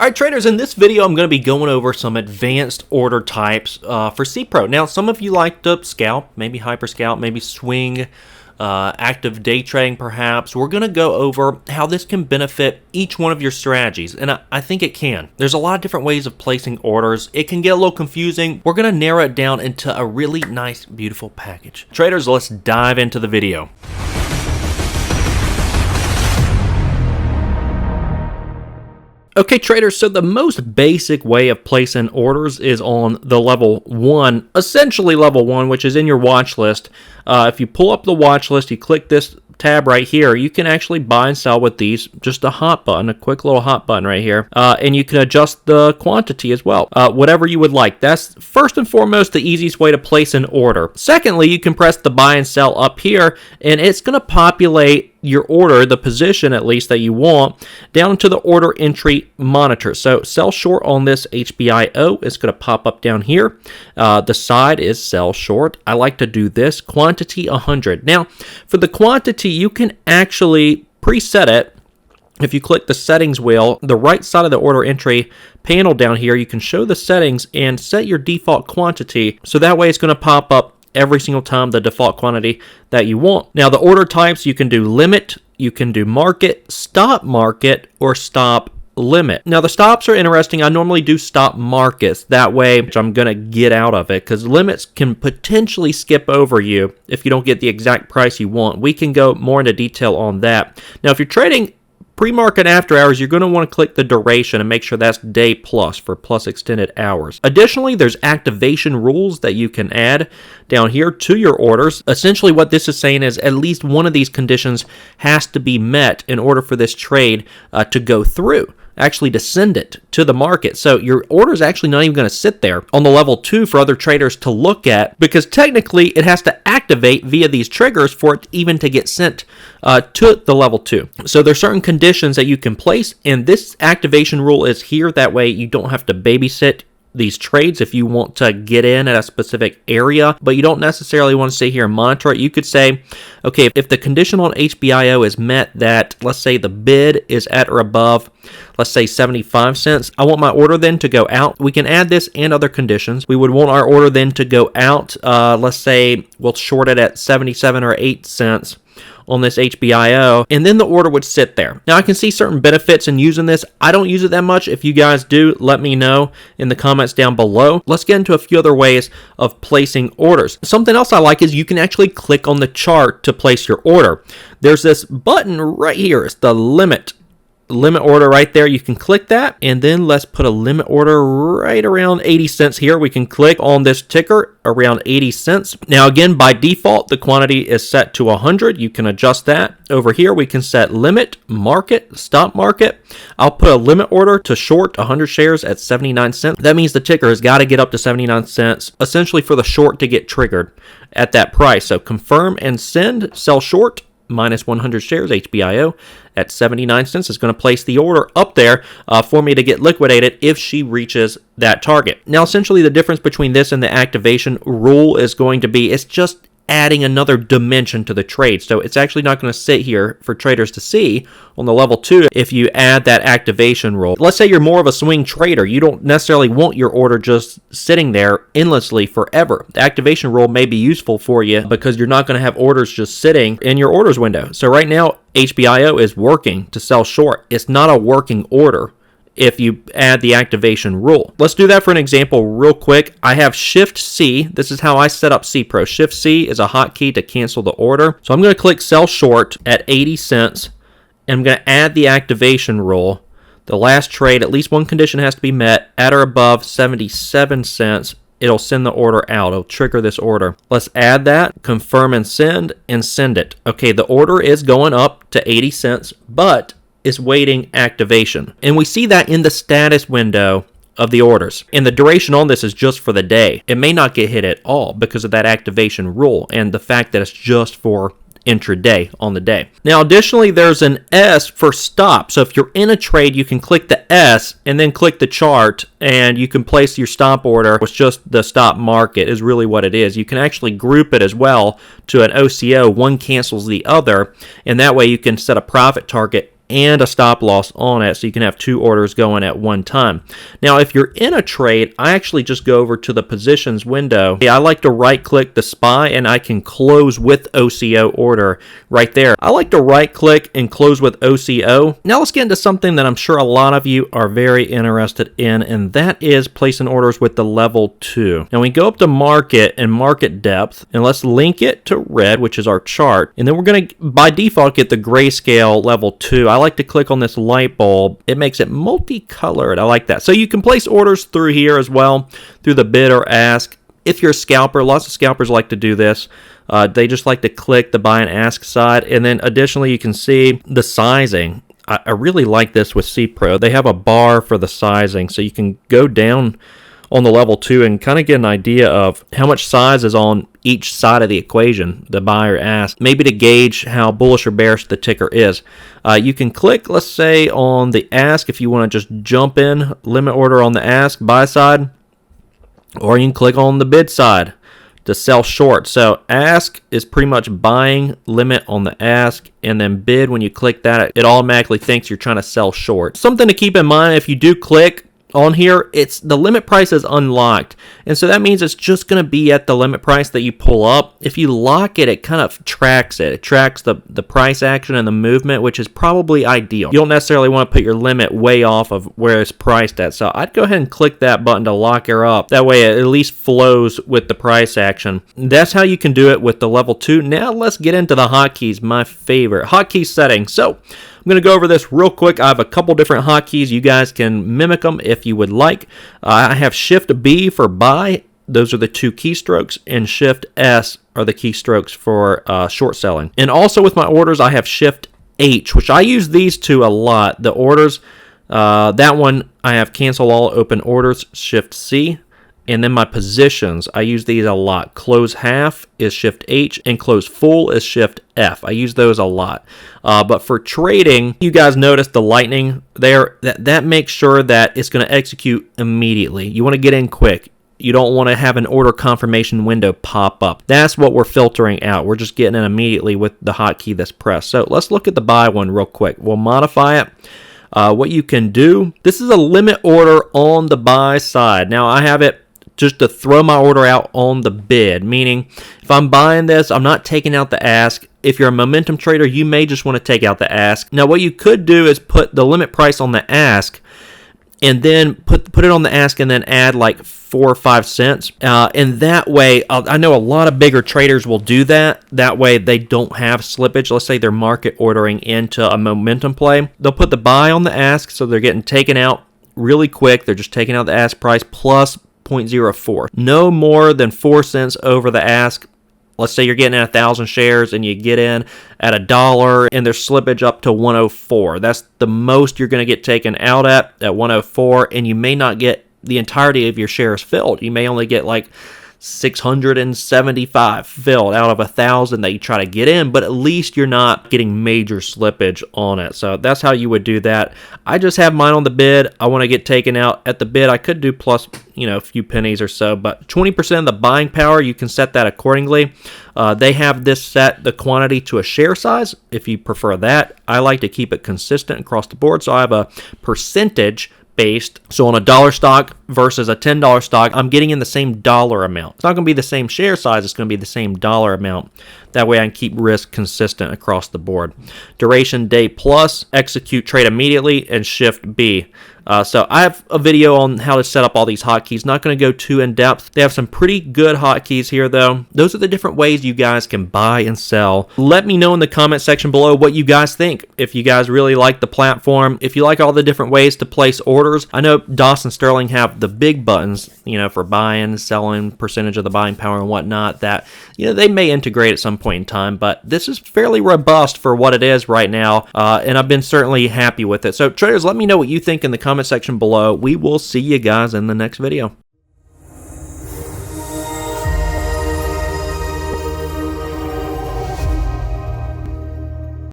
Alright traders, in this video I'm going to be going over some advanced order types for CPRO. Now some of you like to scalp, maybe hyper scalp, maybe swing, active day trading perhaps. We're going to go over how this can benefit each one of your strategies, and I think it can. There's a lot of different ways of placing orders. It can get a little confusing. We're going to narrow it down into a really nice, beautiful package. Traders, let's dive into the video. Okay traders, so the most basic way of placing orders is on the level 1, essentially level 1, which is in your watch list. If you pull up the watch list, you click this tab right here, you can actually buy and sell with these, just a hot button, a quick little hot button right here, and you can adjust the quantity as well, whatever you would like. That's first and foremost the easiest way to place an order. Secondly, you can press the buy and sell up here, and it's going to populate your order, the position at least that you want, down to the order entry monitor. So sell short on this HBIO, it's going to pop up down here. The side is sell short. I like to do this, quantity 100. Now for the quantity, you can actually preset it. If you click the settings wheel, the right side of the order entry panel down here, you can show the settings and set your default quantity. So that way it's going to pop up every single time the default quantity that you want. Now the order types, you can do limit, you can do market, or stop limit. Now the stops are interesting. I normally do stop markets. That way I'm going to get out of it because limits can potentially skip over you if you don't get the exact price you want. We can go more into detail on that. Now if you're trading pre-market after hours, you're going to want to click the duration and make sure that's day plus for plus extended hours. Additionally, there's activation rules that you can add down here to your orders. Essentially what this is saying is at least one of these conditions has to be met in order for this trade to go through, actually to send it to the market. So your order is actually not even going to sit there on the level 2 for other traders to look at, because technically it has to activate via these triggers for it even to get sent to the level 2. So there's certain conditions that you can place, and this activation rule is here. That way you don't have to babysit these trades if you want to get in at a specific area, but you don't necessarily want to sit here and monitor it. You could say, okay, if the condition on HBIO is met that, let's say the bid is at or above, let's say 75 cents, I want my order then to go out. We can add this and other conditions. We would want our order then to go out, let's say we'll short it at 77 or 8 cents on this HBIO, and then the order would sit there. Now I can see certain benefits in using this. I don't use it that much. If you guys do, let me know in the comments down below. Let's get into a few other ways of placing orders. Something else I like is you can actually click on the chart to place your order. There's this button right here. It's the limit order right there. You can click that, and then let's put a limit order right around 80 cents here. We can click on this ticker around 80 cents. Now again, by default the quantity is set to 100. You can adjust that. Over here we can set limit, market, stop market. I'll put a limit order to short 100 shares at 79 cents. That means the ticker has got to get up to 79 cents essentially for the short to get triggered at that price. So confirm and send, sell short minus 100 shares HBIO at 79 cents is going to place the order up there for me to get liquidated if she reaches that target. Now essentially the difference between this and the activation rule is going to be, it's just adding another dimension to the trade. So it's actually not going to sit here for traders to see on the level 2 if you add that activation rule. Let's say you're more of a swing trader. You don't necessarily want your order just sitting there endlessly forever. The activation rule may be useful for you because you're not going to have orders just sitting in your orders window. So right now HBIO is working to sell short. It's not a working order if you add the activation rule. Let's do that for an example real quick. I have Shift C. This is how I set up CPRO. Shift C is a hotkey to cancel the order. So I'm going to click sell short at 80 cents, and I'm going to add the activation rule. The last trade, at least one condition has to be met, at or above 77 cents. It'll send the order out. It'll trigger this order. Let's add that, confirm and send it. Okay, the order is going up to 80 cents, but is waiting activation. And we see that in the status window of the orders. And the duration on this is just for the day. It may not get hit at all because of that activation rule and the fact that it's just for intraday on the day. Now additionally, there's an S for stop. So if you're in a trade, you can click the S and then click the chart, and you can place your stop order. It's just the stop market is really what it is. You can actually group it as well to an OCO. One cancels the other, and that way you can set a profit target and a stop loss on it, so you can have 2 orders going at one time. Now, if you're in a trade, I actually just go over to the positions window. I like to right-click the SPY, and I can close with OCO order right there. I like to right-click and close with OCO. Now, let's get into something that I'm sure a lot of you are very interested in, and that is placing orders with the level 2. Now, we go up to market and market depth, and let's link it to red, which is our chart, and then we're going to, by default, get the grayscale level 2. I like to click on this light bulb. It makes it multicolored. I like that. So you can place orders through here as well, through the bid or ask. If you're a scalper, lots of scalpers like to do this. They just like to click the buy and ask side, and then additionally you can see the sizing. I really like this with CPRO. They have a bar for the sizing, so you can go down on the level 2 and kind of get an idea of how much size is on each side of the equation, the buy or ask, maybe to gauge how bullish or bearish the ticker is. You can click, let's say, on the ask if you want to just jump in, limit order on the ask, buy side, or you can click on the bid side to sell short. So ask is pretty much buying, limit on the ask, and then bid, when you click that, it automatically thinks you're trying to sell short. Something to keep in mind, if you do click on here, it's the limit price is unlocked, and so that means it's just going to be at the limit price that you pull up. If you lock it, it kind of tracks it. It tracks the price action and the movement, which is probably ideal. You don't necessarily want to put your limit way off of where it's priced at, so I'd go ahead and click that button to lock her up. That way it at least flows with the price action. That's how you can do it with the level 2. Now let's get into the hotkeys, my favorite hotkey setting. So I'm going to go over this real quick. I have a couple different hotkeys. You guys can mimic them if you would like. I have Shift B for buy. Those are the 2 keystrokes, and Shift S are the keystrokes for short selling. And also with my orders, I have Shift H, which I use these 2 a lot. The orders, that one I have cancel all open orders, Shift C. And then my positions, I use these a lot. Close half is Shift H, and close full is Shift F. I use those a lot. But for trading, you guys notice the lightning there. That makes sure that it's going to execute immediately. You want to get in quick. You don't want to have an order confirmation window pop up. That's what we're filtering out. We're just getting it immediately with the hotkey that's pressed. So let's look at the buy one real quick. We'll modify it. What you can do, this is a limit order on the buy side. Now I have it just to throw my order out on the bid, meaning if I'm buying this, I'm not taking out the ask. If you're a momentum trader, you may just want to take out the ask. Now, what you could do is put the limit price on the ask, and then put it on the ask, and then add like 4 or 5 cents. And that way, I know a lot of bigger traders will do that. That way, they don't have slippage. Let's say they're market ordering into a momentum play. They'll put the buy on the ask, so they're getting taken out really quick. They're just taking out the ask price plus 0.04. No more than 4 cents over the ask. Let's say you're getting 1,000 shares and you get in at $1 and there's slippage up to 104. That's the most you're going to get taken out at 104, and you may not get the entirety of your shares filled. You may only get like 675 filled out of 1,000 that you try to get in, but at least you're not getting major slippage on it. So that's how you would do that. I just have mine on the bid. I want to get taken out at the bid. I could do plus, a few pennies or so, but 20% of the buying power, you can set that accordingly. They have this set the quantity to a share size if you prefer that. I like to keep it consistent across the board, so I have a percentage based. So on a $1 stock versus a $10 stock, I'm getting in the same dollar amount. It's not going to be the same share size, it's going to be the same dollar amount. That way I can keep risk consistent across the board. Duration day plus, execute trade immediately, and Shift B. So I have a video on how to set up all these hotkeys. Not going to go too in depth. They have some pretty good hotkeys here though. Those are the different ways you guys can buy and sell. Let me know in the comment section below what you guys think. If you guys really like the platform, if you like all the different ways to place orders. I know Doss and Sterling have the big buttons, for buying, selling, percentage of the buying power and whatnot that, they may integrate at some point in time, but this is fairly robust for what it is right now. And I've been certainly happy with it. So traders, let me know what you think in the comment section below. We will see you guys in the next video.